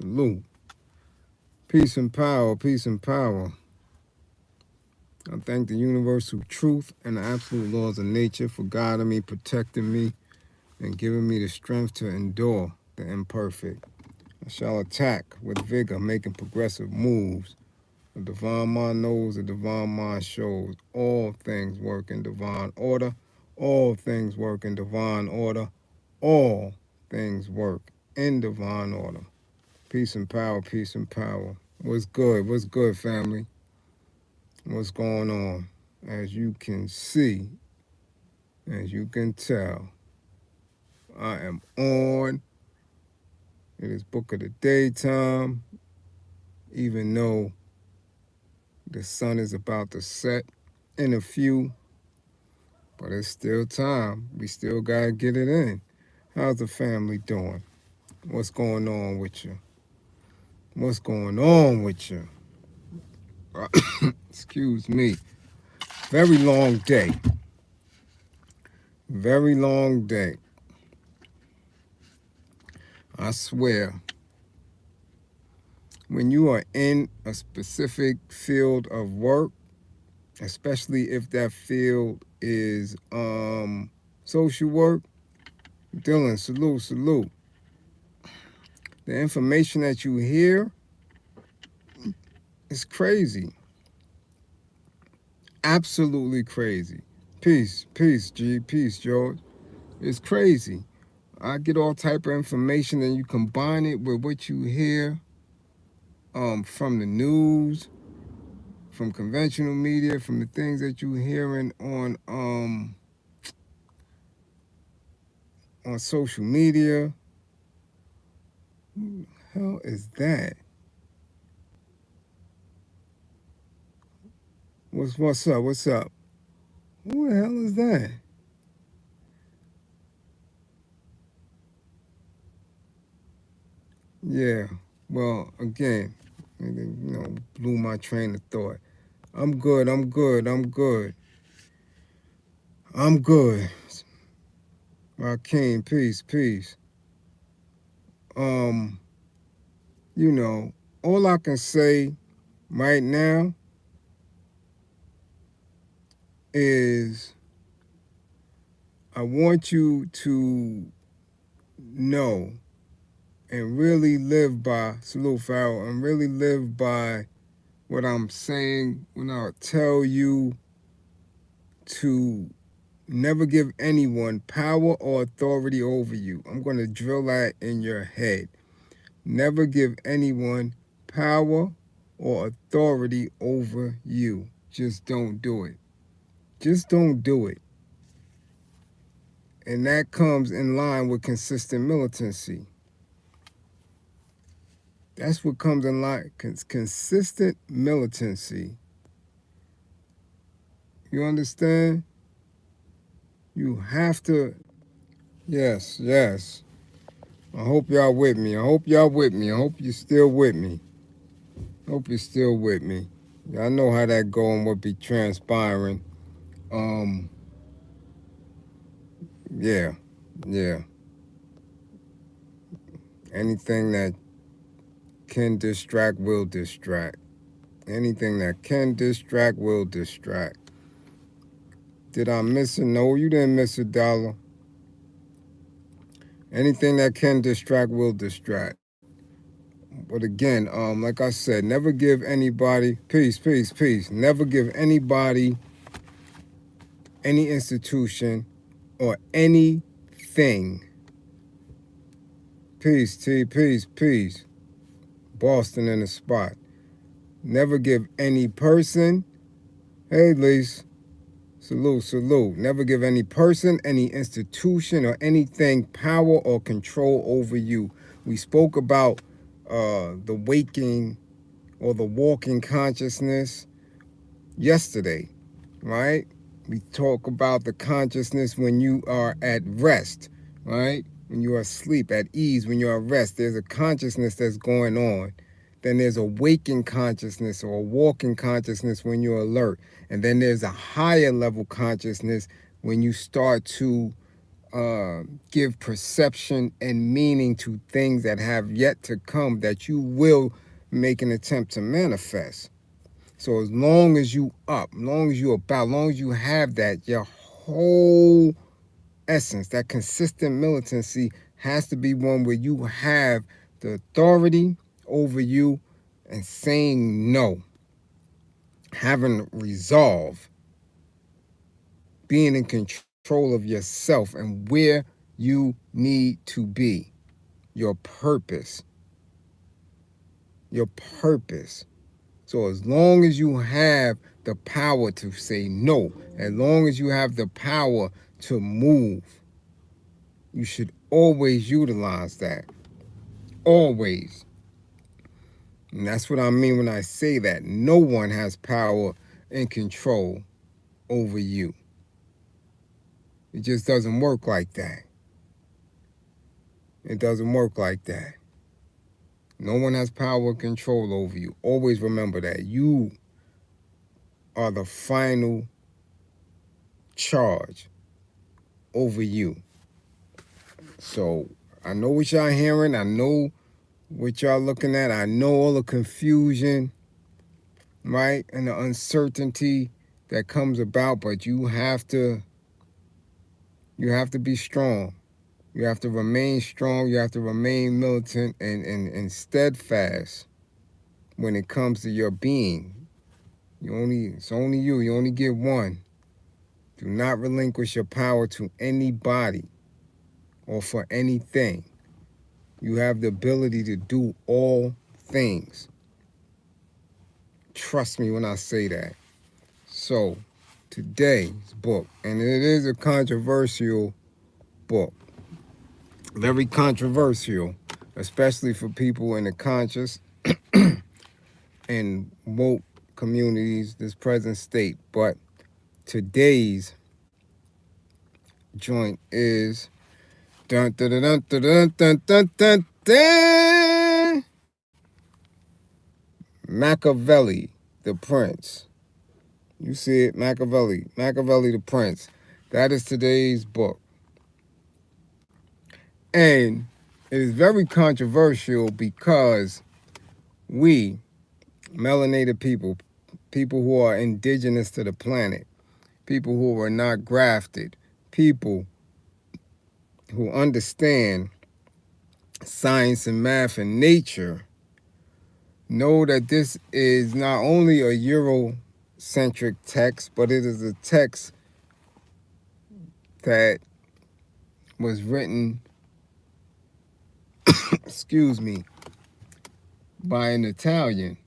Salute. Peace and power, peace and power. I thank the universal truth and the absolute laws of nature for guiding me, protecting me, and giving me the strength to endure the imperfect. I shall attack with vigor, making progressive moves. The divine mind knows, the divine mind shows. All things work in divine order. All things work in divine order. All things work in divine order. Peace and power, peace and power. What's good? What's good, family? What's going on? As you can see, as you can tell, I am on. It is book of the day time, even though the sun is about to set in a few, but it's still time. We still got to get it in. How's the family doing? What's going on with you? What's going on with you? Excuse me. Very long day. Very long day. I swear, when you are in a specific field of work, especially if that field is social work, Dylan, salute, salute. The information that you hear is crazy. Absolutely crazy. Peace, peace, G, peace, George. It's crazy. I get all type of information and you combine it with what you hear from the news, from conventional media, from the things that you're hearing on social media. Who the hell is that? What's up? What's up? Who the hell is that? Yeah. Well, again, blew my train of thought. I'm good. I'm good. I'm good. I'm good. Rakeem, peace, peace. You know, all I can say right now is I want you to know and really live by, salute Farrell, and really live by what I'm saying when I tell you to never give anyone power or authority over you. I'm going to drill that in your head. Never give anyone power or authority over you. Just don't do it. Just don't do it. And that comes in line with consistent militancy. That's what comes in line. Consistent militancy. You understand? You have to. Yes, yes. I hope y'all with me. I hope y'all with me. I hope you're still with me. I hope you're still with me. Y'all know how that go and what be transpiring. Yeah, yeah. Anything that can distract will distract. Anything that can distract will distract. Did I miss it? No, you didn't miss a dollar. Anything that can distract will distract. But again, like I said, never give anybody peace, peace, peace. Never give anybody, any institution, or anything. Peace, T, peace, peace. Boston in the spot. Never give any person, hey, Lise, salute, salute. Never give any person, any institution, or anything power or control over you. We spoke about the waking or the walking consciousness yesterday, right? We talk about the consciousness when you are at rest, right? When you are asleep, at ease, when you're at rest, there's a consciousness that's going on. Then there's a waking consciousness or a walking consciousness when you're alert. And then there's a higher level consciousness when you start to give perception and meaning to things that have yet to come that you will make an attempt to manifest. So as long as you up, as long as you about, as long as you have that, your whole essence, that consistent militancy has to be one where you have the authority over you and saying no, having resolve, being in control of yourself and where you need to be, your purpose, your purpose. So as long as you have the power to say no, as long as you have the power to move, you should always utilize that. Always. And that's what I mean when I say that. No one has power and control over you. It just doesn't work like that. It doesn't work like that. No one has power and control over you. Always remember that. You are the final charge over you. So I know what y'all hearing. I know what y'all looking at. I know all the confusion, right? And the uncertainty that comes about, but you have to be strong. You have to remain strong. You have to remain militant and steadfast when it comes to your being. It's only you. You only get one. Do not relinquish your power to anybody or for anything. You have the ability to do all things. Trust me when I say that. So, today's book, and it is a controversial book. Very controversial, especially for people in the conscious and woke communities, this present state. But today's joint is dun dun dun dun dun dun dun dun dun. Machiavelli, the Prince. You see it, Machiavelli the Prince. That is today's book. And it is very controversial because we, melanated people, people who are indigenous to the planet, people who are not grafted, people who understand science and math and nature, know that this is not only a Eurocentric text, but it is a text that was written, excuse me, by an Italian.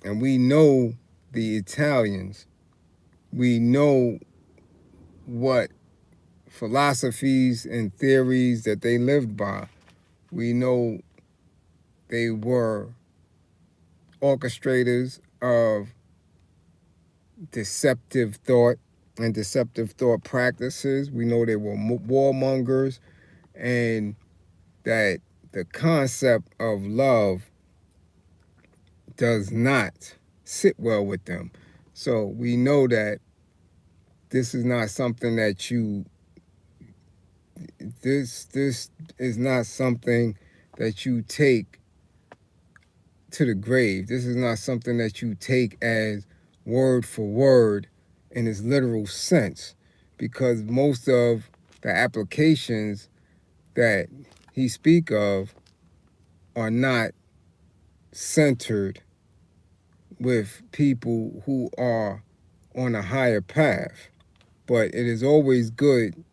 And we know the Italians. We know what philosophies and theories that they lived by. We know they were orchestrators of deceptive thought and deceptive thought practices. We know they were warmongers, and that the concept of love does not sit well with them. So we know that this is not something that this is not something that you take to the grave. This is not something that you take as word for word in its literal sense, because most of the applications that he speak of are not centered with people who are on a higher path. But it is always good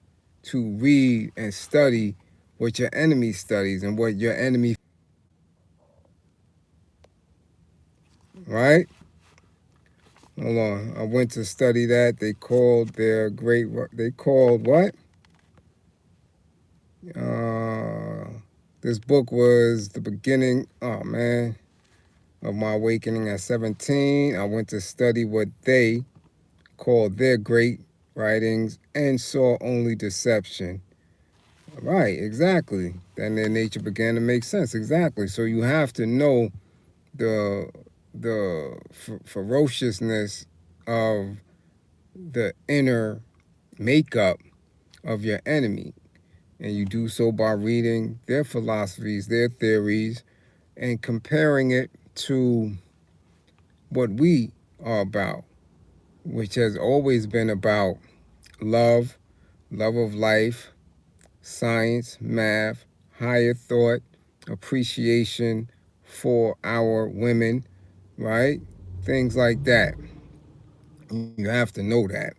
to read and study what your enemy studies and what your enemy, right? Hold on. I went to study that. They called what? This book was the beginning, oh man, of my awakening at 17. I went to study what they called their great writings and saw only deception. Right, exactly. Then their nature began to make sense. Exactly. So you have to know the ferociousness of the inner makeup of your enemy. And you do so by reading their philosophies, their theories, and comparing it to what we are about, which has always been about love, love of life, science, math, higher thought, appreciation for our women, right? Things like that. You have to know that.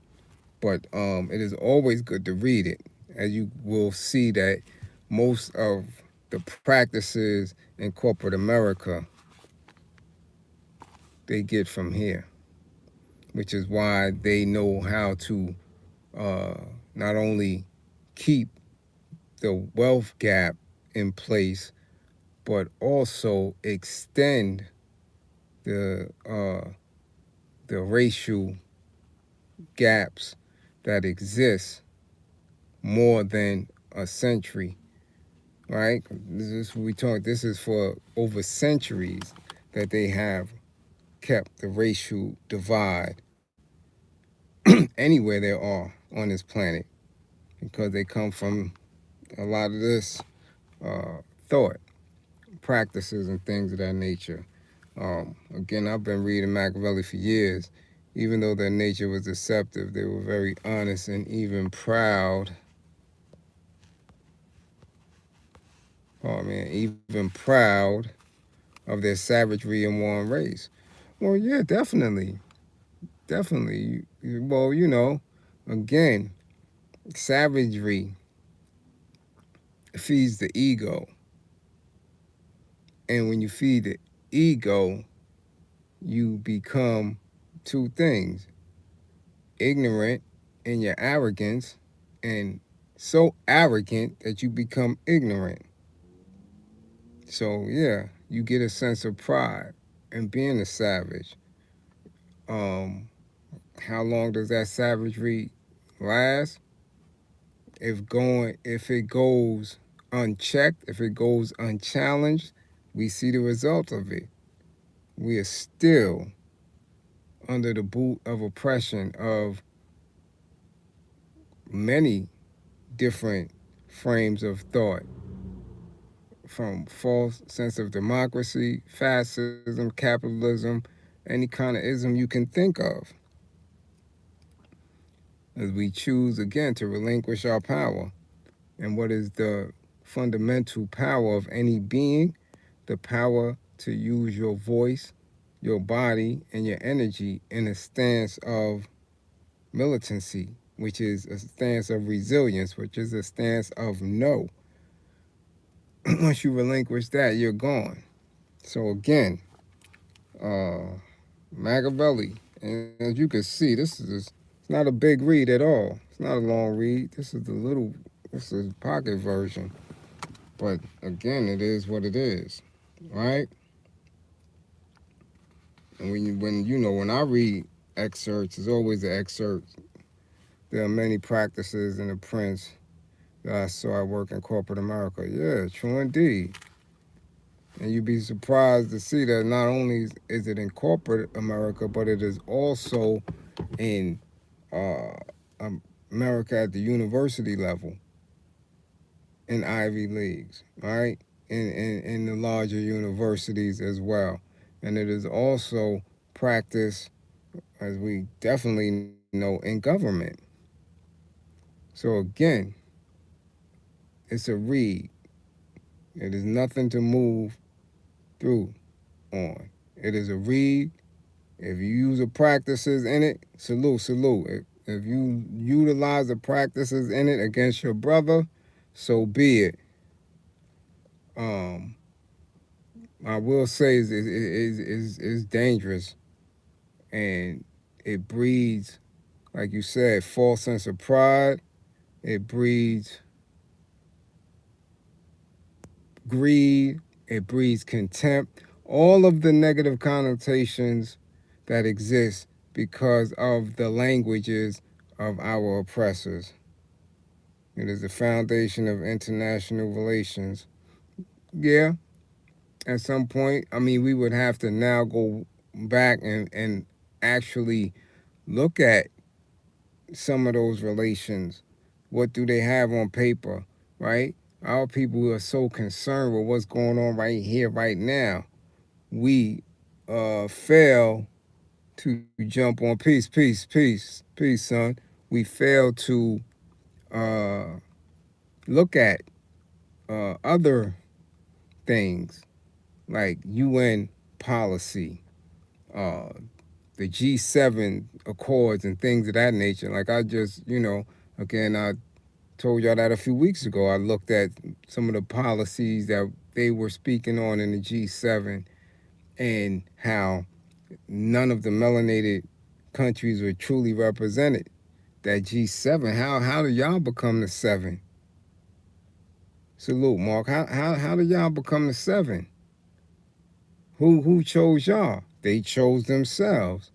But it is always good to read it, as you will see that most of the practices in corporate America they get from here, which is why they know how to uh, not only keep the wealth gap in place, but also extend the uh, the racial gaps that exist more than a century, right? This is we talk. This is for over centuries that they have kept the racial divide anywhere they are on this planet, because they come from a lot of this thought practices and things of that nature. Again, I've been reading Machiavelli for years. Even though their nature was deceptive, they were very honest and even proud. Oh man, even proud of their savagery and warm race. Well, yeah, definitely, definitely. Well, again, savagery feeds the ego, and when you feed the ego, you become two things: ignorant in your arrogance, and so arrogant that you become ignorant. So yeah, you get a sense of pride in being a savage. Um, how long does that savagery last? If it goes unchecked, if it goes unchallenged, we see the result of it. We are still under the boot of oppression of many different frames of thought, from false sense of democracy, fascism, capitalism, any kind of ism you can think of, as we choose again to relinquish our power. And what is the fundamental power of any being? The power to use your voice, your body, and your energy in a stance of militancy, which is a stance of resilience, which is a stance of no. Once you relinquish that, you're gone. So again, uh, Machiavelli, and as you can see, it's not a big read at all. It's not a long read. This is pocket version. But again, it is what it is, right? And when I read excerpts, it's always an excerpt. There are many practices in the prince that I saw at work in corporate America. Yeah, true indeed. And you'd be surprised to see that not only is it in corporate America, but it is also in uh, America at the university level, in Ivy Leagues, right? In the larger universities as well. And it is also practiced, as we definitely know, in government. So again, it's a read. It is nothing to move through on. It is a read. If you use the practices in it, salute, salute. If you utilize the practices in it against your brother, so be it. Um, I will say is dangerous, and it breeds, like you said, false sense of pride. It breeds greed. It breeds contempt. All of the negative connotations that exist because of the languages of our oppressors. It is the foundation of international relations. Yeah, at some point, I mean, we would have to now go back and actually look at some of those relations what do they have on paper, right? Our people are so concerned with what's going on right here, right now. We fail to jump on peace, son. We fail to uh, look at other things like UN policy, uh, the G7 accords, and things of that nature. Like I just, again, I told y'all that a few weeks ago. I looked at some of the policies that they were speaking on in the G7 and how none of the melanated countries were truly represented. That G7, how did y'all become the seven? Salute, Mark. How did y'all become the seven? Who chose y'all? They chose themselves.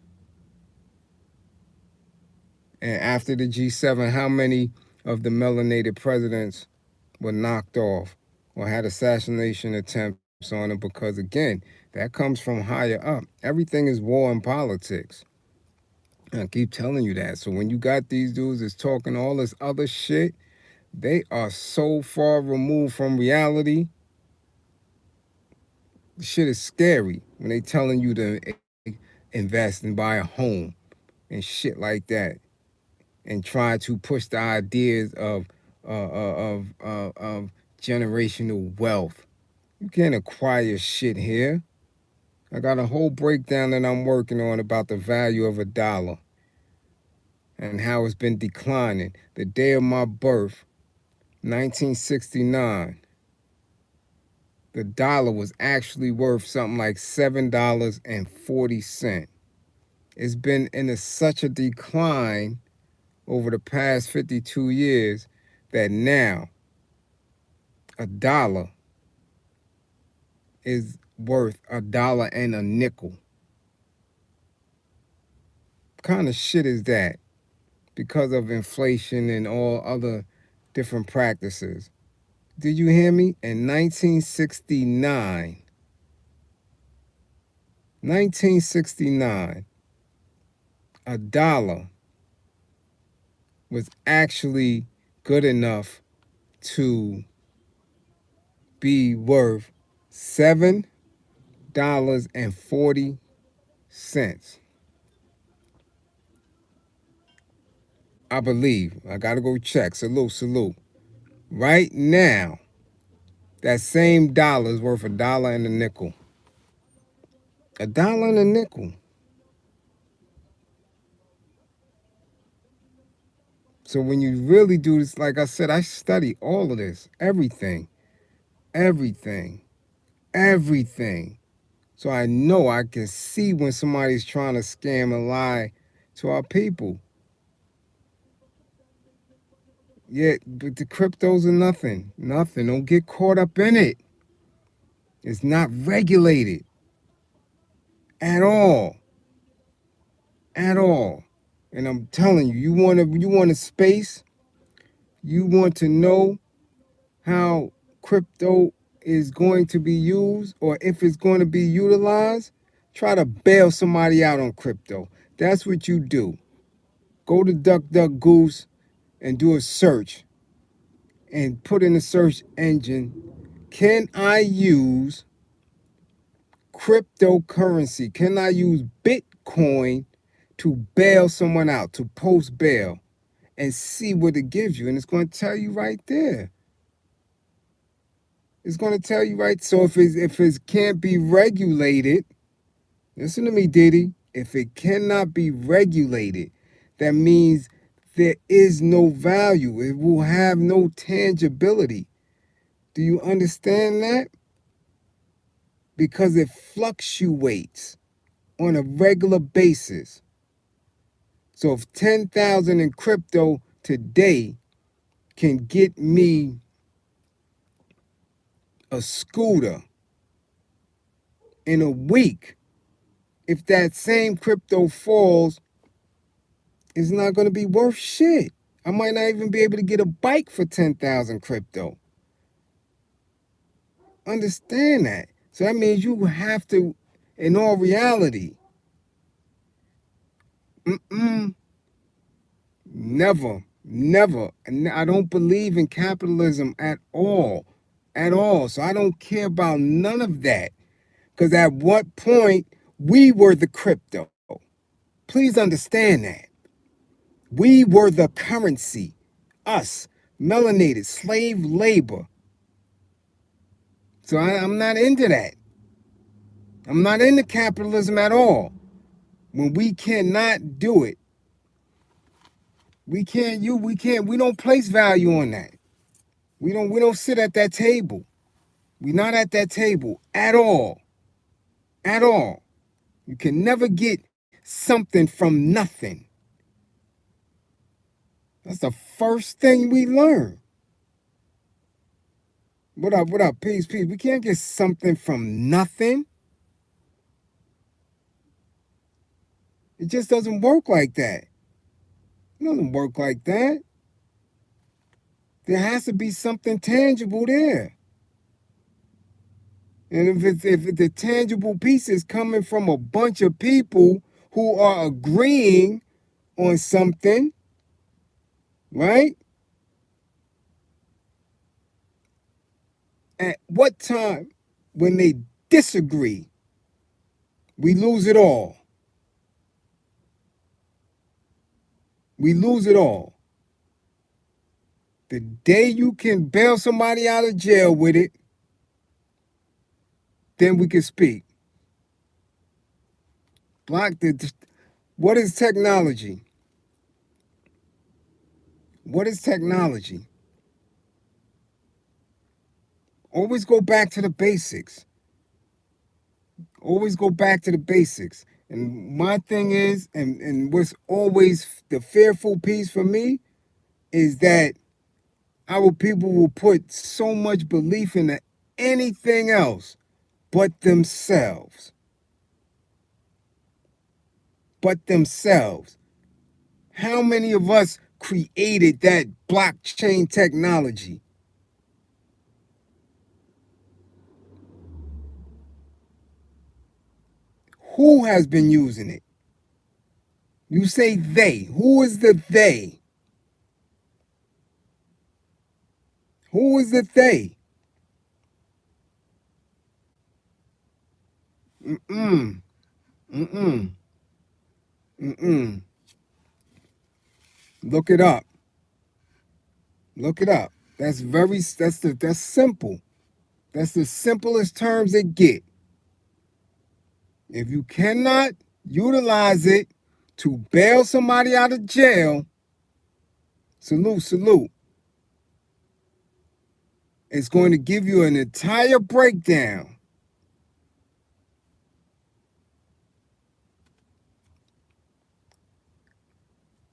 And after the G7, how many of the melanated presidents were knocked off or had assassination attempts on them? Because again, that comes from higher up. Everything is war and politics. I keep telling you that. So when you got these dudes that's talking all this other shit, they are so far removed from reality. The shit is scary when they telling you to invest and buy a home and shit like that, and try to push the ideas of generational wealth. You can't acquire shit here. I got a whole breakdown that I'm working on about the value of a dollar and how it's been declining. The day of my birth, 1969, the dollar was actually worth something like $7.40. It's been in such a decline over the past 52 years that now a dollar is worth $1.05. What kind of shit is that? Because of inflation and all other different practices. Did you hear me? In 1969, a dollar was actually good enough to be worth $7.40. I believe. I gotta go check. Salute. Right now, that same dollar is worth $1.05. $1.05. So when you really do this, like I said, I study all of this, everything, everything. So I know I can see when somebody's trying to scam and lie to our people. Yeah, but the cryptos are nothing. Nothing. Don't get caught up in it. It's not regulated at all. At all. And I'm telling you, you want a space, you want to know how crypto is going to be used or if it's going to be utilized, try to bail somebody out on crypto. That's what you do. Go to DuckDuckGoose and do a search and put in the search engine, can I use cryptocurrency? Can I use Bitcoin to bail someone out, to post bail, and see what it gives you? And it's going to tell you right there. It's going to tell you right. So if it can't be regulated, listen to me, Diddy. If it cannot be regulated, that means there is no value. It will have no tangibility. Do you understand that? Because it fluctuates on a regular basis. So if 10,000 in crypto today can get me a scooter in a week, if that same crypto falls, it's not going to be worth shit. I might not even be able to get a bike for 10,000 crypto. Understand that. So that means you have to, in all reality, never Never. And I don't believe in capitalism at all. At all. So I don't care about none of that. Because at what point we were the crypto. Please understand that. We were the currency. Us, melanated, slave labor. So I'm not into that. I'm not into capitalism at all. When we cannot do it, we don't place value on that. We don't sit at that table. We're not at that table at all. At all. You can never get something from nothing. That's the first thing we learn. What up, what up? Peace, peace. We can't get something from nothing. It just doesn't work like that. It doesn't work like that. There has to be something tangible there. And if the tangible piece is coming from a bunch of people who are agreeing on something, right? At what time, when they disagree, we lose it all. We lose it all. The day you can bail somebody out of jail with it, then we can speak. What is technology? What is technology? Always go back to the basics. Always go back to the basics. And my thing is, and what's always the fearful piece for me, is that our people will put so much belief into anything else but themselves. But themselves. How many of us created that blockchain technology? Who has been using it? You say they. Who is the they? Who is the they? Mm-mm. Mm-mm. Mm-mm. Look it up. Look it up. That's simple. That's the simplest terms it get. If you cannot utilize it to bail somebody out of jail, salute, salute. It's going to give you an entire breakdown.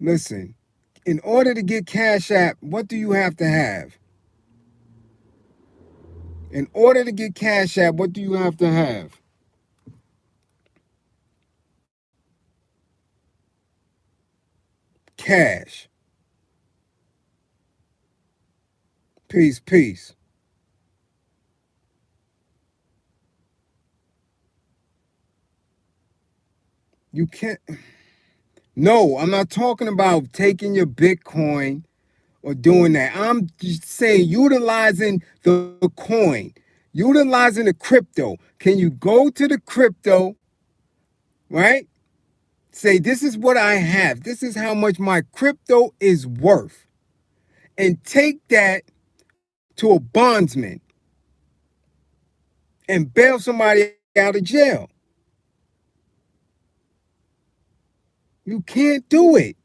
Listen, in order to get Cash App, what do you have to have? In order to get Cash App, what do you have to have? Cash. Peace, peace. You can't. No, I'm not talking about taking your Bitcoin or doing that. I'm just saying utilizing the coin, utilizing the crypto. Can you go to the crypto, right? Say, this is what I have. This is how much my crypto is worth. And take that to a bondsman and bail somebody out of jail. You can't do it.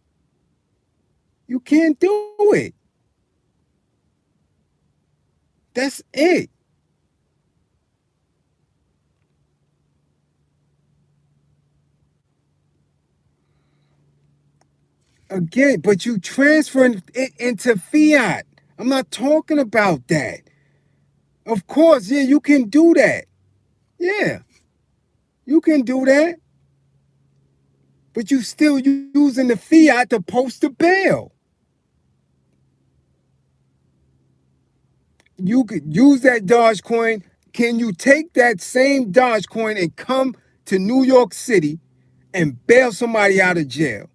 You can't do it. That's it. Again, but you transferring it into fiat. I'm not talking about that. Of course, yeah, you can do that. Yeah, you can do that. But you still using the fiat to post the bail. You could use that Dogecoin. Can you take that same Dogecoin and come to New York City and bail somebody out of jail?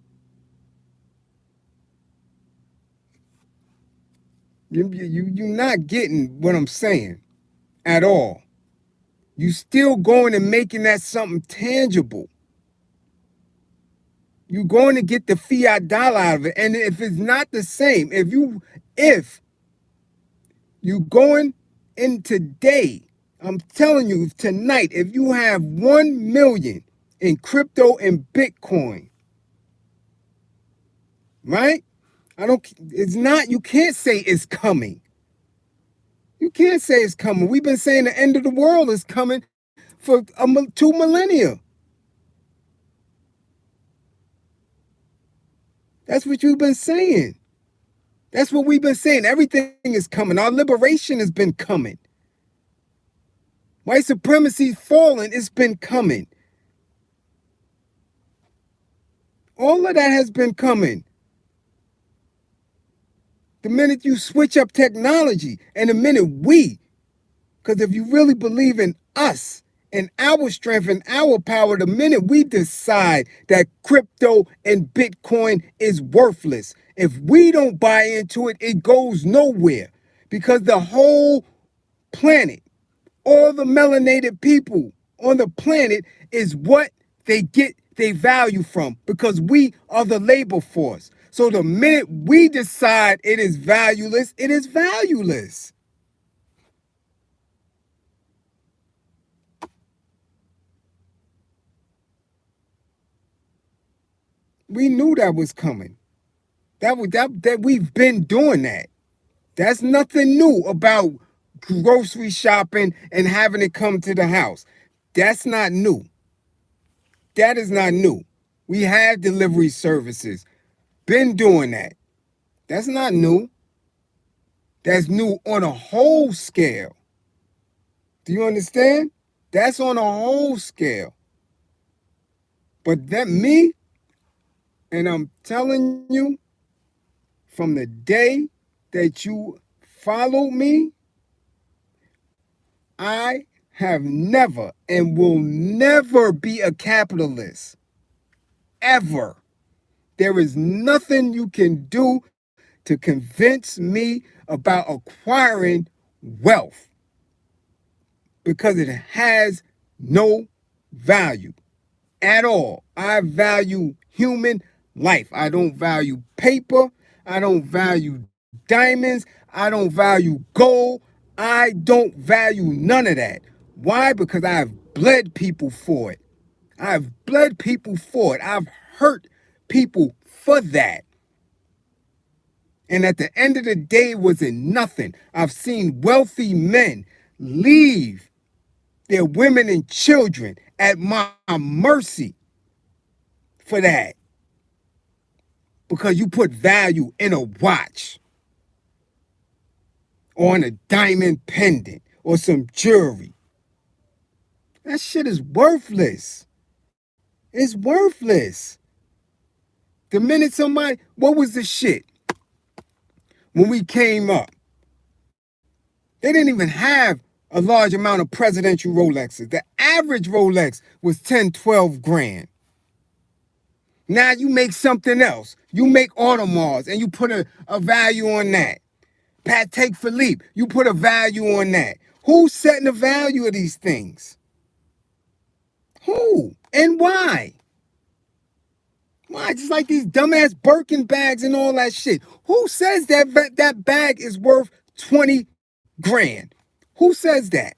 You're not getting what I'm saying at all. You still going and making that something tangible. You're going to get the fiat dollar out of it. And if it's not the same, if you going in today, I'm telling you tonight, if you have 1 million in crypto and Bitcoin, right? It's not, you can't say it's coming. You can't say it's coming. We've been saying the end of the world is coming for 2 millennia. That's what you've been saying. That's what we've been saying. Everything is coming. Our liberation has been coming. White supremacy's fallen. It's been coming. All of that has been coming. The minute you switch up technology and the minute because if you really believe in us and our strength and our power, the minute we decide that crypto and Bitcoin is worthless, if we don't buy into it, it goes nowhere because the whole planet, all the melanated people on the planet is what they get their value from because we are the labor force. So the minute we decide it is valueless, it is valueless. We knew that was coming. That we've been doing that. That's nothing new about grocery shopping and having it come to the house. That's not new. That is not new. We have delivery services. Been doing that. That's not new. That's new on a whole scale. Do you understand? That's on a whole scale. But and I'm telling you, from the day that you followed me, I have never and will never be a capitalist. Ever. There is nothing you can do to convince me about acquiring wealth because it has no value at all. I value human life. I don't value paper. I don't value diamonds. I don't value gold. I don't value none of that. Why? Because I've bled people for it. I've bled people for it. I've hurt people for that. And at the end of the day, it was in nothing. I've seen wealthy men leave their women and children at my mercy for that. Because you put value in a watch or on a diamond pendant or some jewelry. That shit is worthless. It's worthless. The minute what was the shit? When we came up, they didn't even have a large amount of presidential Rolexes. The average Rolex was 10, 12 grand. Now you make something else. You make Audemars and you put a value on that. Patek Philippe, you put a value on that. Who's setting the value of these things? Who? And why? Why? Just like these dumbass Birkin bags and all that shit. Who says that bag is worth 20 grand? Who says that?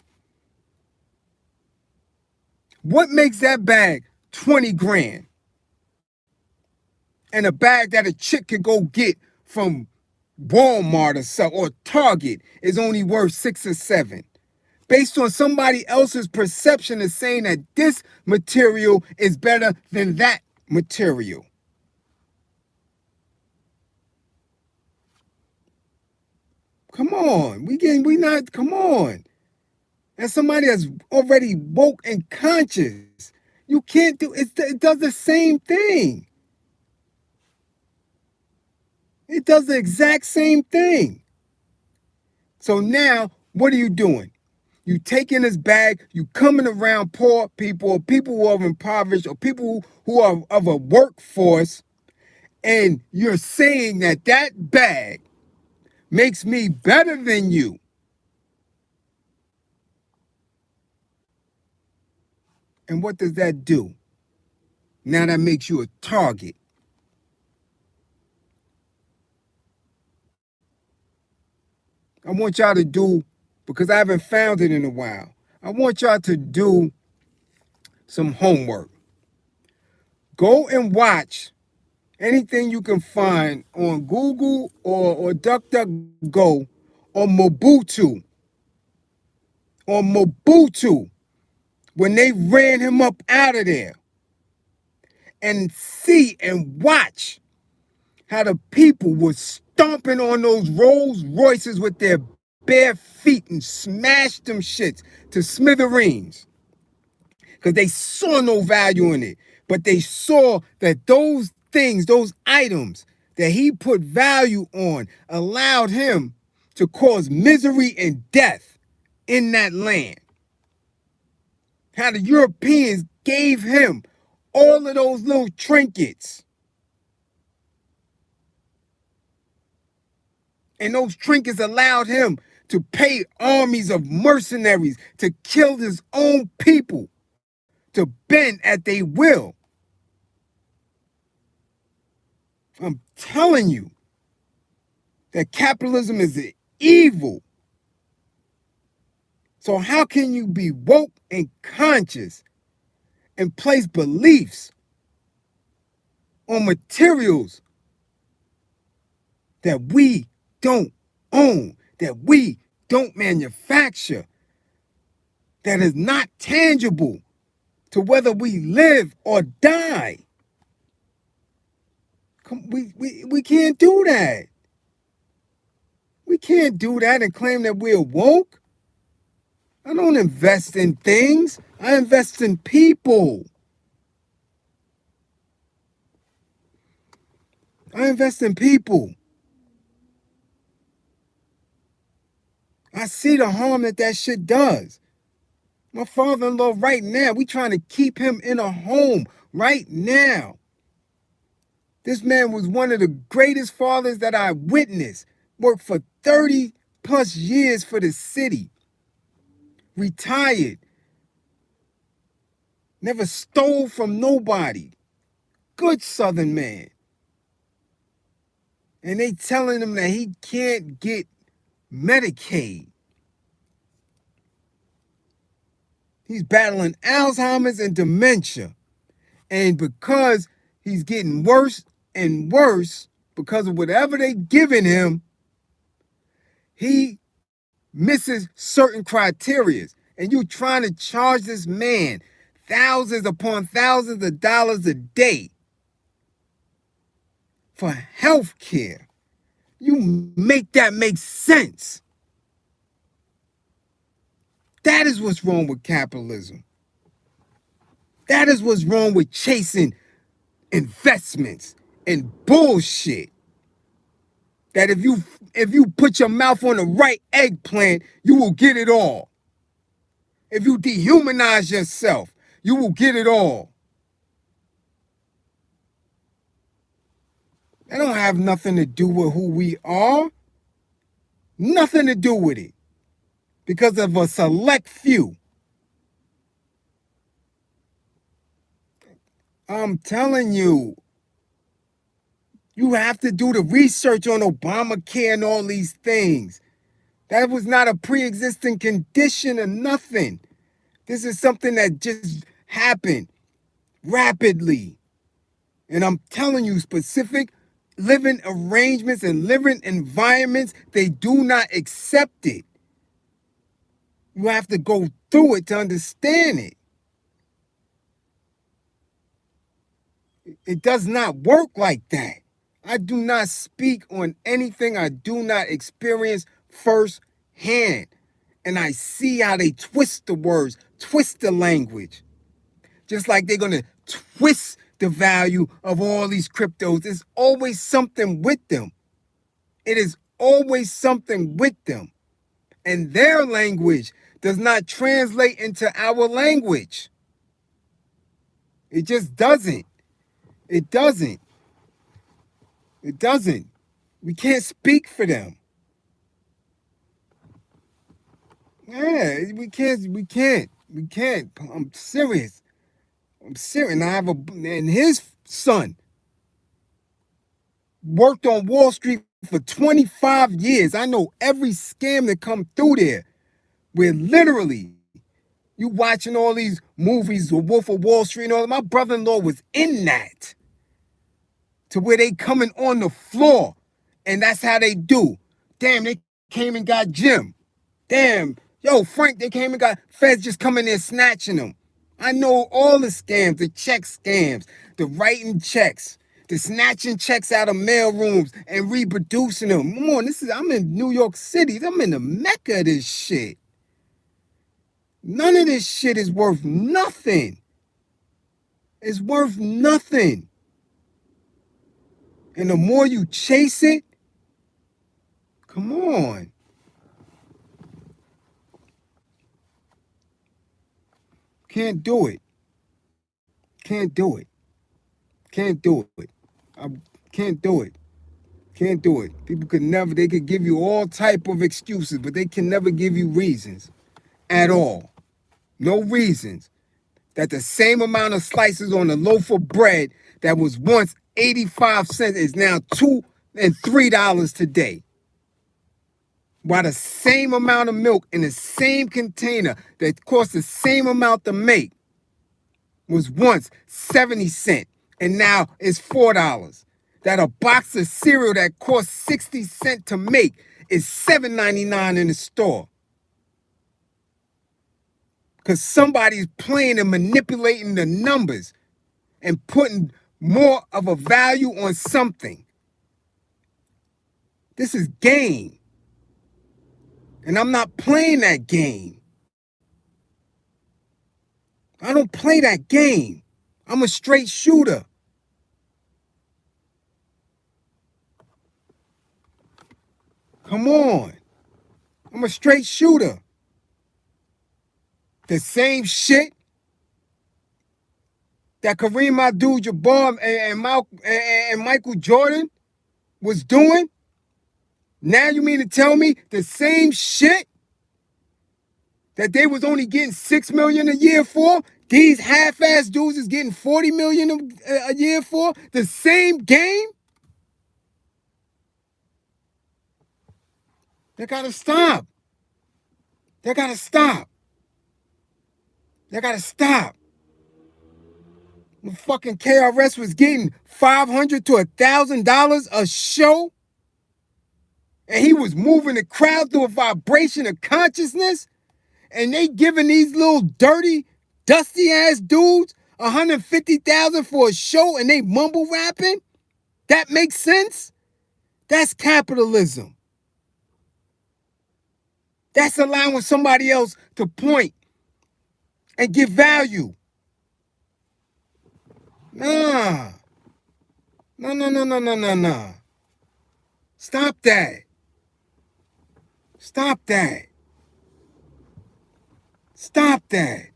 What makes that bag 20 grand? And a bag that a chick could go get from Walmart or Target is only worth 6 or 7. Based on somebody else's perception of saying that this material is better than that material. Come on. Come on. As somebody that's already woke and conscious, you can't do it. It does the same thing. It does the exact same thing. So now, what are you doing? You taking this bag, you coming around poor people, or people who are impoverished, or people who are of a workforce, and you're saying that bag makes me better than you. And what does that do? Now that makes you a target. I want y'all to do, because I haven't found it in a while, I want y'all to do some homework. Go and watch anything you can find on Google or DuckDuckGo or Mobutu. When they ran him up out of there. And see and watch how the people were stomping on those Rolls Royces with their bare feet and smashed them shits to smithereens. Because they saw no value in it. But they saw that those things, those items that he put value on, allowed him to cause misery and death in that land. How the Europeans gave him all of those little trinkets. And those trinkets allowed him to pay armies of mercenaries to kill his own people, to bend at their will. I'm telling you that capitalism is an evil. So how can you be woke and conscious and place beliefs on materials that we don't own, that we don't manufacture, that is not tangible to whether we live or die? We can't do that. We can't do that and claim that we're woke. I don't invest in things. I invest in people. I invest in people. I see the harm that shit does. My father-in-law right now, we trying to keep him in a home right now. This man was one of the greatest fathers that I witnessed. Worked for 30 plus years for the city. Retired. Never stole from nobody. Good Southern man. And they telling him that he can't get Medicaid. He's battling Alzheimer's and dementia. And because he's getting worse and worse, because of whatever they giving him, he misses certain criterias. And you trying to charge this man thousands upon thousands of dollars a day for health care. You make that make sense. That is what's wrong with capitalism. That is what's wrong with chasing investments and bullshit. That if you put your mouth on the right eggplant, you will get it all. If you dehumanize yourself, you will get it all. That don't have nothing to do with who we are. Nothing to do with it. Because of a select few. I'm telling you, you have to do the research on Obamacare and all these things. That was not a pre-existing condition or nothing. This is something that just happened rapidly. And I'm telling you, specific living arrangements and living environments, they do not accept it. You have to go through it to understand it. It does not work like that. I do not speak on anything I do not experience firsthand. And I see how they twist the words, twist the language. Just like they're going to twist the value of all these cryptos. There's always something with them. It is always something with them. And their language does not translate into our language. It just doesn't. It doesn't. It doesn't. We can't speak for them. Yeah, we can't. I'm serious. I'm serious. And and his son worked on Wall Street for 25 years. I know every scam that come through there. Where literally you watching all these movies, The Wolf of Wall Street and all that. My brother-in-law was in that. To where they coming on the floor. And that's how they do. Damn, they came and got Jim. Damn, yo, Frank, they came and got feds just coming there snatching them. I know all the scams, the check scams, the writing checks, the snatching checks out of mail rooms and reproducing them. Come on, I'm in New York City. I'm in the mecca of this shit. None of this shit is worth nothing. It's worth nothing. And the more you chase it, come on. Can't do it. Can't do it. Can't do it. I can't do it. Can't do it. People could never, they could give you all type of excuses, but they can never give you reasons at all. No reasons that the same amount of slices on a loaf of bread that was once 85 cents is now $2 and $3 today. While the same amount of milk in the same container that cost the same amount to make was once 70 cents and now it's $4. That a box of cereal that cost 60 cents to make is $7.99 in the store. Because somebody's playing and manipulating the numbers and putting more of a value on something. This is game. And I'm not playing that game. I don't play that game. I'm a straight shooter. Come on. I'm a straight shooter. The same shit that Karim Abdul-Jabbar and Michael Jordan was doing. Now you mean to tell me the same shit that they was only getting $6 million a year for? These half-ass dudes is getting $40 million a year for the same game? They gotta stop. They gotta stop. They gotta stop. The fucking KRS was getting $500 to $1,000 a show, and he was moving the crowd through a vibration of consciousness, and they giving these little dirty, dusty ass dudes $150,000 for a show, and they mumble rapping. That makes sense. That's capitalism. That's allowing somebody else to point and give value. Nah. No. Stop that. Stop that. Stop that.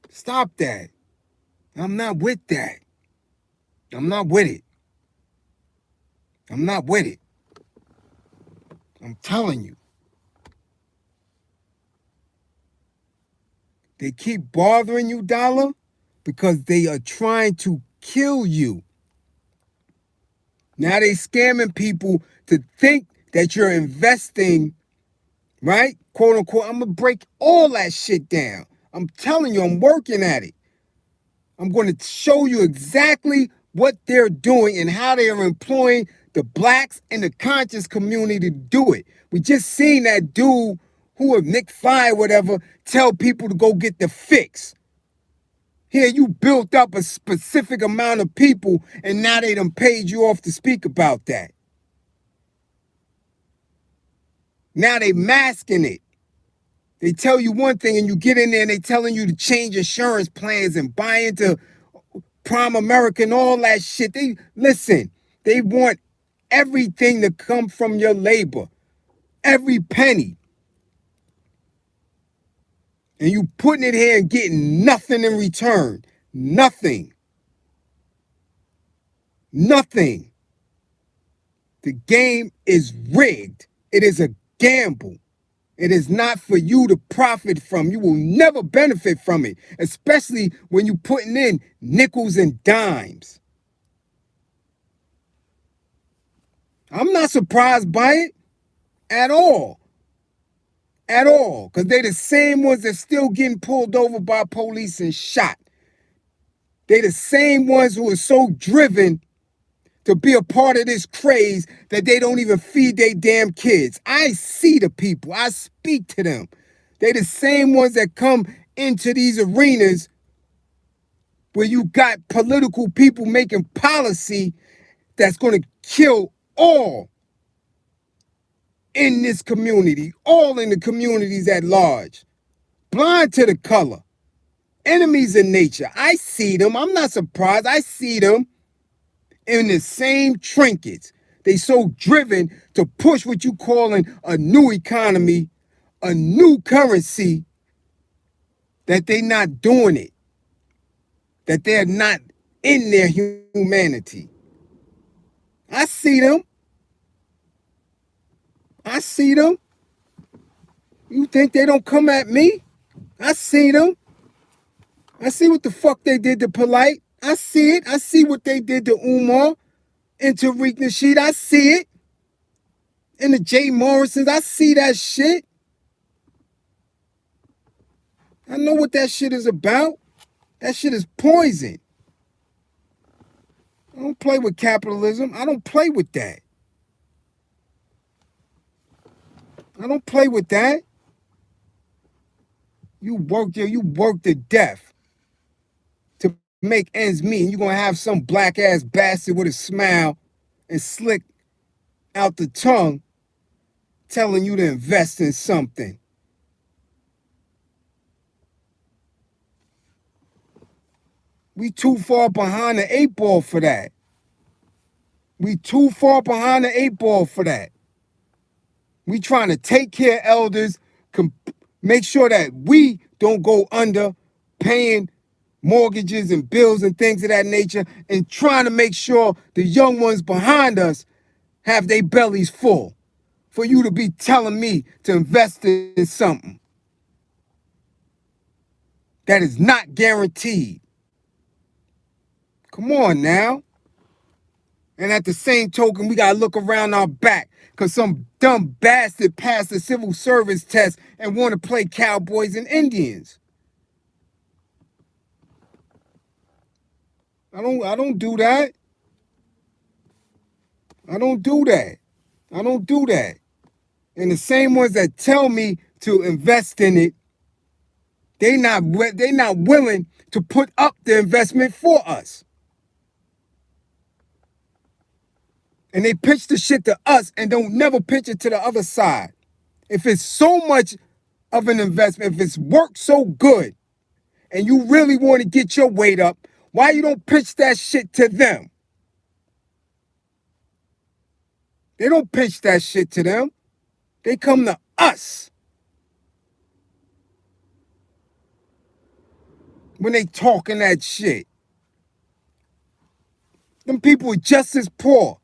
Stop that. I'm not with that. I'm not with it. I'm not with it. I'm telling you. They keep bothering you, Dollar, because they are trying to kill you. Now they scamming people to think that you're investing, right? Quote unquote. I'm going to break all that shit down. I'm telling you, I'm working at it. I'm going to show you exactly what they're doing and how they are employing the blacks and the conscious community to do it. We just seen that dude who was Nick Fly, whatever, tell people to go get the fix. Here you built up a specific amount of people and now they done paid you off to speak about that. Now they masking it. They tell you one thing and you get in there and they telling you to change insurance plans and buy into Prime America and all that shit. They want everything to come from your labor. Every penny. And you putting it here and getting nothing in return. Nothing. Nothing. The game is rigged. It is a gamble. It is not for you to profit from. You will never benefit from it, especially when you're putting in nickels and dimes. I'm not surprised by it at all. At all. Because they're the same ones that's still getting pulled over by police and shot. They're the same ones who are so driven to be a part of this craze that they don't even feed their damn kids. I see the people. I speak to them. They're the same ones that come into these arenas where you got political people making policy that's going to kill all in this community, all in the communities at large. Blind to the color. Enemies in nature. I see them. I'm not surprised. I see them in the same trinkets. They so driven to push what you calling a new economy, a new currency, that they not doing it. That they're not in their humanity. I see them. I see them. You think they don't come at me? I see them. I see what the fuck they did to Polite. I see it. I see what they did to Umar and Tariq Nasheed. I see it. And the Jay Morrisons. I see that shit. I know what that shit is about. That shit is poison. I don't play with capitalism. I don't play with that. I don't play with that. You work to death to make ends meet, and you're gonna have some black ass bastard with a smile and slick out the tongue telling you to invest in something. We too far behind the 8 ball for that. We too far behind the 8 ball for that. We trying to take care of elders, make sure that we don't go under paying mortgages and bills and things of that nature, and trying to make sure the young ones behind us have their bellies full. For you to be telling me to invest in something that is not guaranteed. Come on now. And at the same token, we got to look around our back because some dumb bastard passed the civil service test and want to play cowboys and Indians. I don't do that. I don't do that. I don't do that. And the same ones that tell me to invest in it, they not willing to put up the investment for us. And they pitch the shit to us and don't never pitch it to the other side. If it's so much of an investment, if it's worked so good, and you really want to get your weight up, why you don't pitch that shit to them? They don't pitch that shit to them. They come to us when they talking that shit. Them people are just as poor.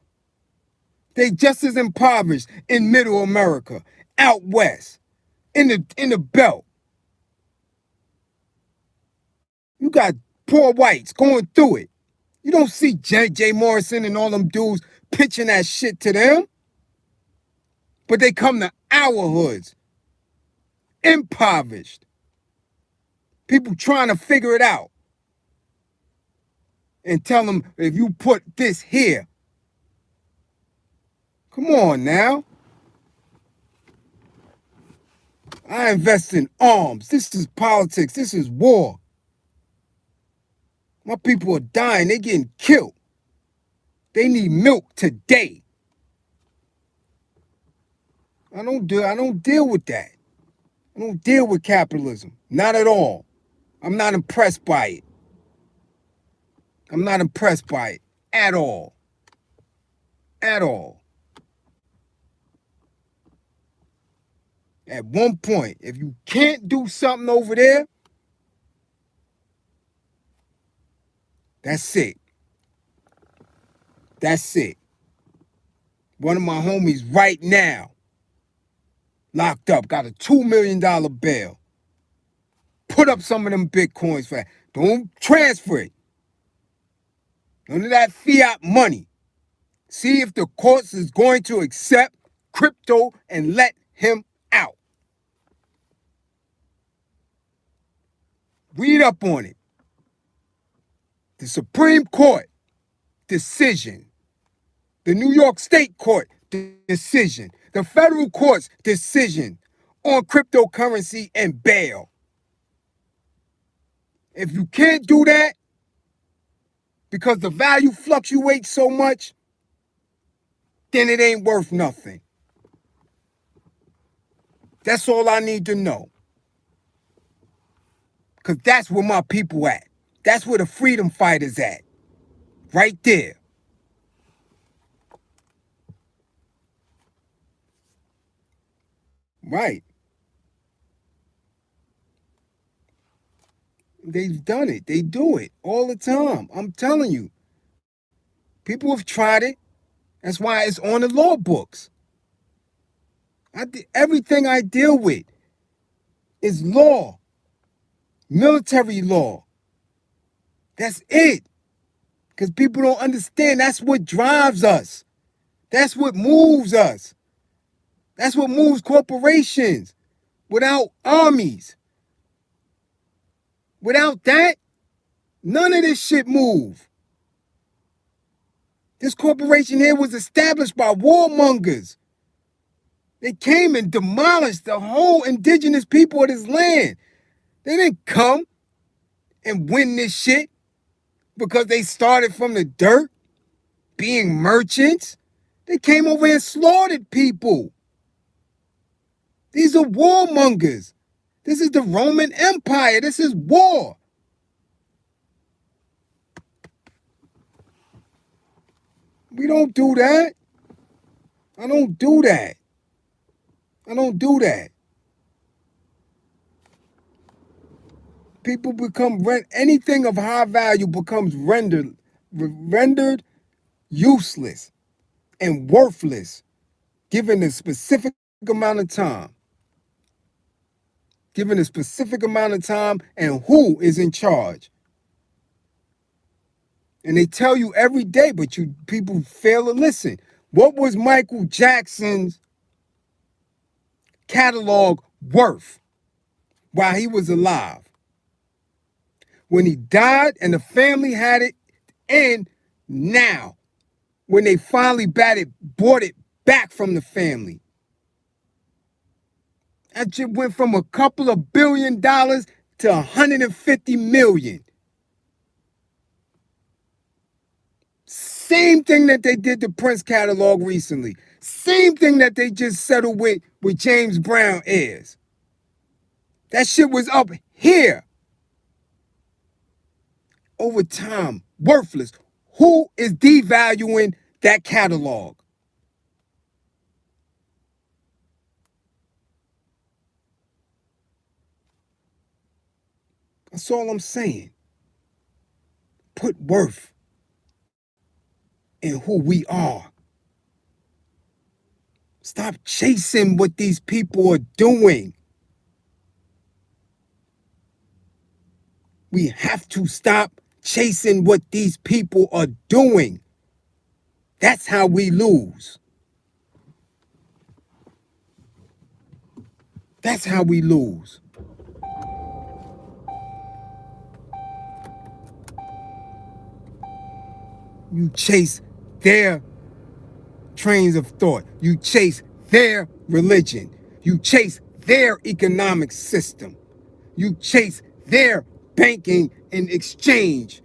They just as impoverished in middle America, out west, in the belt. You got poor whites going through it. You don't see Jay Morrison and all them dudes pitching that shit to them. But they come to our hoods, impoverished. People trying to figure it out. And tell them, if you put this here. Come on now. I invest in arms. This is politics. This is war. My people are dying. They're getting killed. They need milk today. I don't deal with that. I don't deal with capitalism. Not at all. I'm not impressed by it. I'm not impressed by it at all. At all. At one point, if you can't do something over there, that's it. That's it. One of my homies right now, locked up, got a $2 million bail. Put up some of them Bitcoins for that. Don't transfer it. None of that fiat money. See if the courts is going to accept crypto and let him out. Read up on it. The Supreme Court decision. The New York State Court decision. The federal court's decision on cryptocurrency and bail. If you can't do that because the value fluctuates so much, then it ain't worth nothing. That's all I need to know. Because that's where my people at. That's where the freedom fighters at. Right there. Right. They've done it. They do it all the time. I'm telling you. People have tried it. That's why it's on the law books. Everything I deal with is law. Military law. That's it. Because people don't understand. That's what drives us. That's what moves us. That's what moves corporations. Without armies. Without that, none of this shit move. This corporation here was established by warmongers. They came and demolished the whole indigenous people of this land. They didn't come and win this shit because they started from the dirt, being merchants. They came over and slaughtered people. These are warmongers. This is the Roman Empire. This is war. We don't do that. I don't do that. I don't do that. People become, anything of high value becomes rendered useless and worthless given a specific amount of time. Given a specific amount of time and who is in charge. And they tell you every day, but people fail to listen. What was Michael Jackson's catalog worth while he was alive? When he died and the family had it, and now, when they finally bought it back from the family. That shit went from a couple of $1 billion to $150 million. Same thing that they did to Prince catalog recently. Same thing that they just settled with James Brown heirs. That shit was up here. Over time, worthless. Who is devaluing that catalog? That's all I'm saying. Put worth in who we are. Stop chasing what these people are doing. We have to stop chasing what these people are doing. That's how we lose. That's how we lose. You chase their trains of thought. You chase their religion. You chase their economic system. You chase their banking and exchange.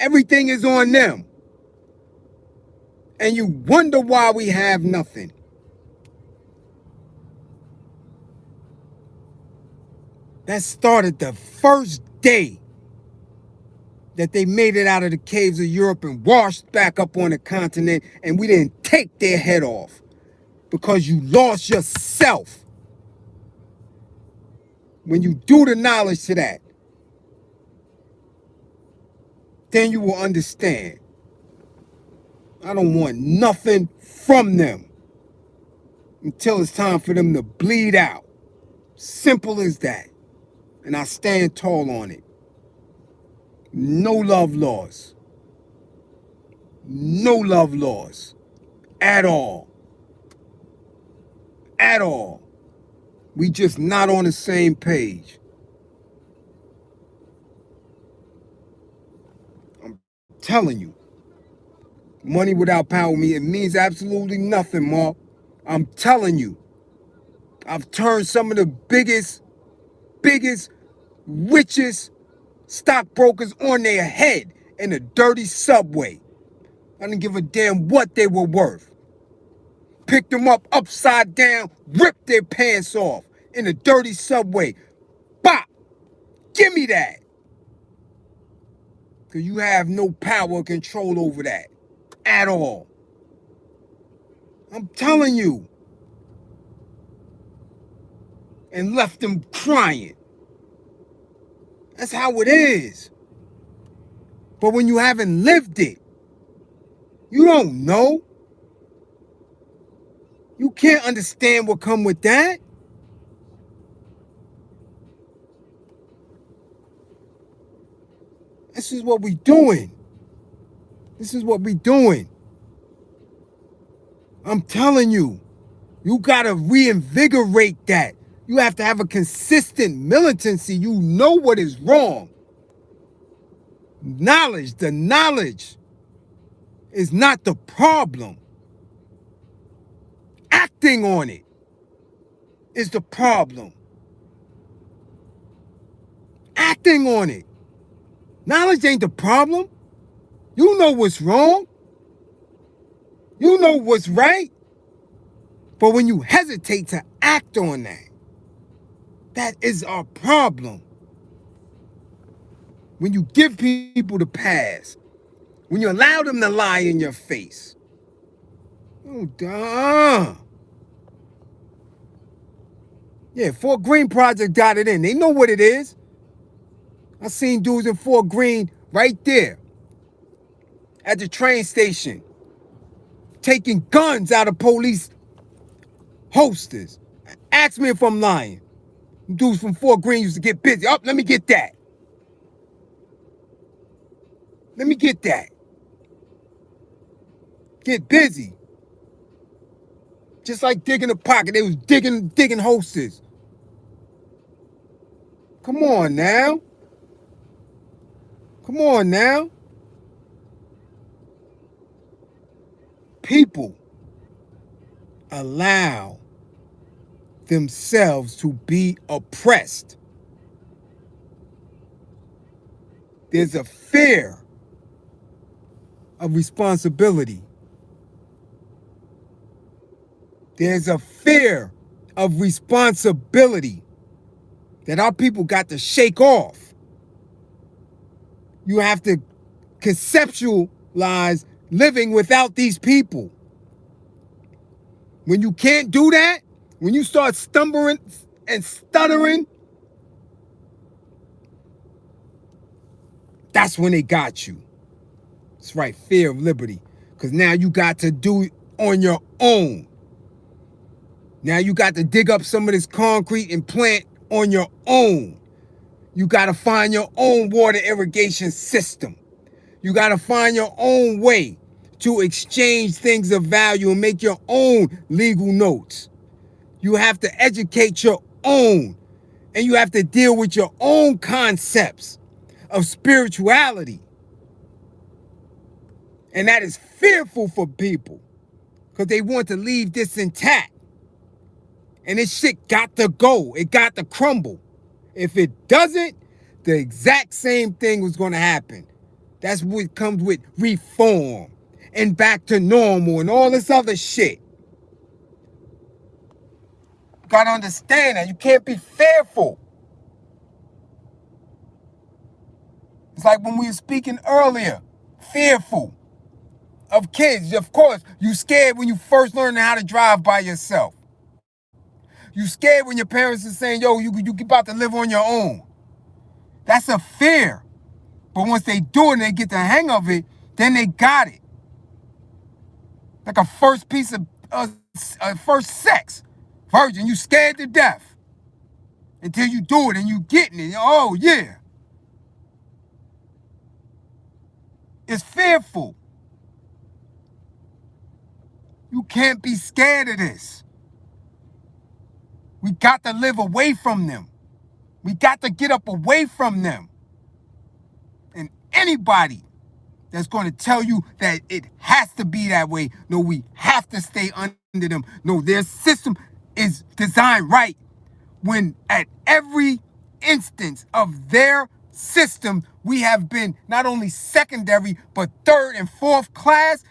Everything is on them. And you wonder why we have nothing. That started the first day that they made it out of the caves of Europe and washed back up on the continent, and we didn't take their head off because you lost yourself. When you do the knowledge to that, then you will understand. I don't want nothing from them. until it's time for them to bleed out. Simple as that. And I stand tall on it. No love lost. No love lost. At all. At all. We just not on the same page. I'm telling you. Money without power, it means absolutely nothing, Mark. I'm telling you. I've turned some of the biggest, richest stockbrokers on their head in a dirty subway. I didn't give a damn what they were worth. Picked them up upside down, ripped their pants off in a dirty subway. Bop! Give me that. Because you have no power or control over that. At all. I'm telling you. And left them crying. That's how it is. But when you haven't lived it, you don't know. You can't understand what come with that. This is what we doing. This is what we doing. I'm telling you, you gotta reinvigorate that. You have to have a consistent militancy. You know what is wrong. Knowledge, the knowledge is not the problem. Acting on it is the problem. Acting on it. Knowledge ain't the problem. You know what's wrong. You know what's right. But when you hesitate to act on that, that is our problem. When you give people the pass, when you allow them to lie in your face. Oh, duh. Yeah, Fort Greene Project got it in. They know what it is. I seen dudes in Fort Greene right there at the train station taking guns out of police holsters. Ask me if I'm lying. Dudes from Fort Greene used to get busy. Oh, let me get that. Let me get that. Get busy. Just like digging a pocket. They was digging holsters. Come on now. Come on now. People allow themselves to be oppressed. There's a fear of responsibility. There's a fear of responsibility that our people got to shake off. You have to conceptualize living without these people. When you can't do that, when you start stumbling and stuttering, that's when they got you. That's right, fear of liberty. Because now you got to do it on your own. Now you got to dig up some of this concrete and plant on your own. You got to find your own water irrigation system. You got to find your own way to exchange things of value and make your own legal notes. You have to educate your own, and you have to deal with your own concepts of spirituality. And that is fearful for people because they want to leave this intact. And this shit got to go. It got to crumble. If it doesn't, the exact same thing was going to happen. That's what comes with reform and back to normal and all this other shit. You got to understand that. You can't be fearful. It's like when we were speaking earlier, fearful of kids. Of course, you scared when you first learned how to drive by yourself. You scared when your parents are saying, yo, you about to live on your own. That's a fear. But once they do it and they get the hang of it, then they got it. Like a first piece of first sex. Virgin, you scared to death. Until you do it and you getting it. Oh, yeah. It's fearful. You can't be scared of this. We got to live away from them. We got to get up away from them. And anybody that's going to tell you that it has to be that way, no, we have to stay under them. No, their system is designed right. When at every instance of their system, we have been not only secondary, but third and fourth class.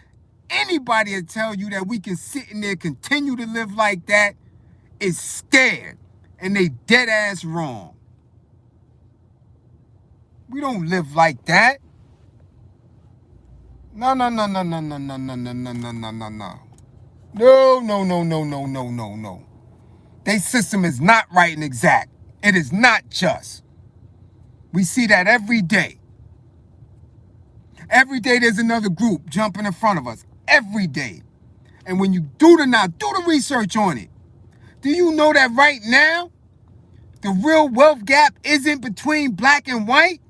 Anybody will tell you that we can sit in there, continue to live like that, is scared. And they dead ass wrong. We don't live like that. No. No. Their system is not right and exact. It is not just. We see that every day. Every day there's another group jumping in front of us. Every day. And when you do the research on it. Do you know that right now, the real wealth gap isn't between black and white?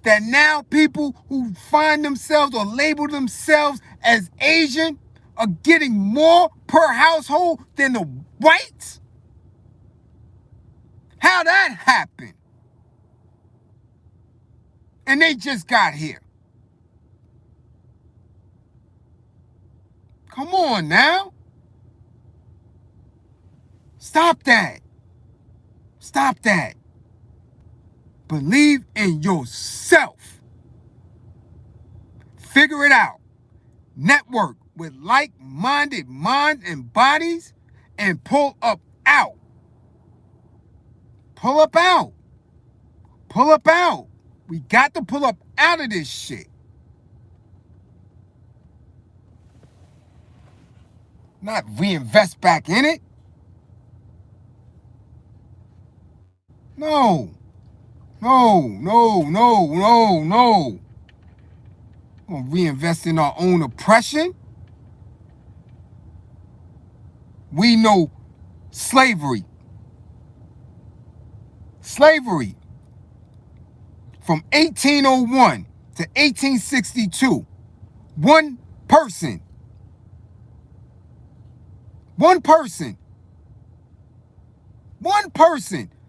That now people who find themselves or label themselves as Asian are getting more per household than the whites? How that happened? And they just got here. Come on now. Stop that. Stop that. Believe in yourself. Figure it out. Network with like-minded minds and bodies and pull up out. Pull up out. Pull up out. We got to pull up out of this shit. Not reinvest back in it. No. We're gonna reinvest in our own oppression. We know slavery. Slavery from 1801 to 1862. One person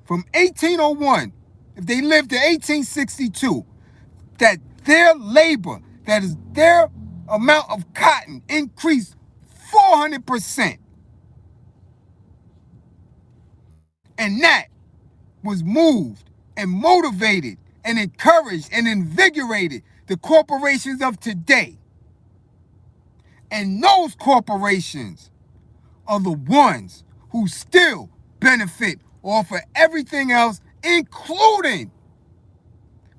from 1801, if they lived to 1862, that their labor, that is their amount of cotton increased 400%. And that was moved and motivated and encouraged and invigorated the corporations of today. And those corporations are the ones who still benefit off of everything else, including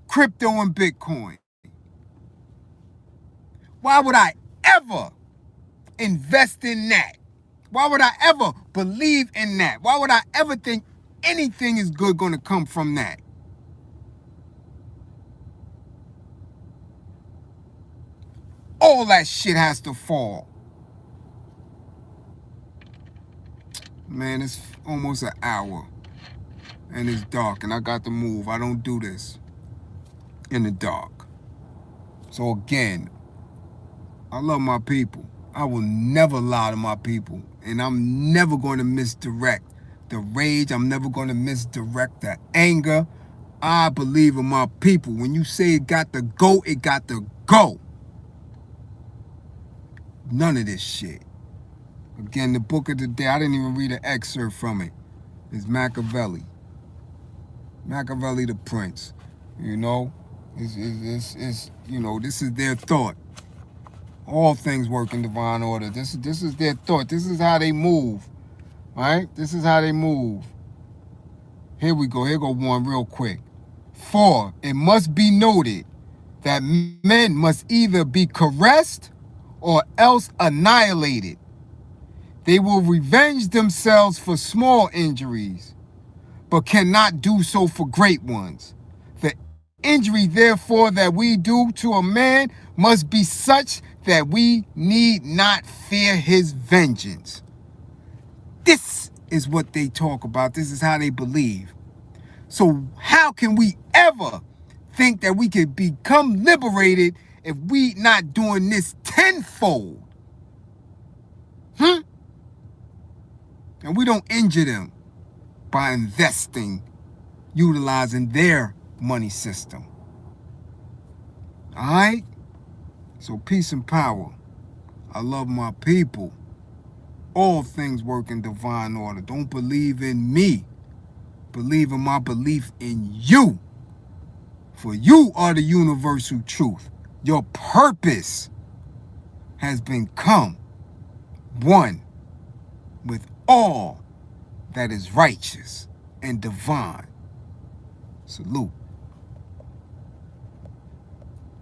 crypto and Bitcoin. Why would I ever invest in that? Why would I ever believe in that? Why would I ever think anything is good going to come from that? All that shit has to fall. Man, it's almost an hour. And it's dark and I got to move. I don't do this in the dark. So again, I love my people. I will never lie to my people. And I'm never going to misdirect the rage. I'm never going to misdirect the anger. I believe in my people. When you say it got to go, it got to go. None of this shit. Again, the book of the day, I didn't even read an excerpt from it. It's Machiavelli. Machiavelli the Prince. You know, it's you know, this is their thought. All things work in divine order. This is their thought. This is how they move. Right? This is how they move. Here we go. Here go one real quick. 4, it must be noted that men must either be caressed or else annihilated. They will revenge themselves for small injuries, but cannot do so for great ones. The injury, therefore, that we do to a man must be such that we need not fear his vengeance. This is what they talk about. This is how they believe. So how can we ever think that we could become liberated if we not doing this tenfold? And we don't injure them by investing, utilizing their money system. All right? So peace and power. I love my people. All things work in divine order. Don't believe in me. Believe in my belief in you. For you are the universal truth. Your purpose has become one with all that is righteous and divine. Salute.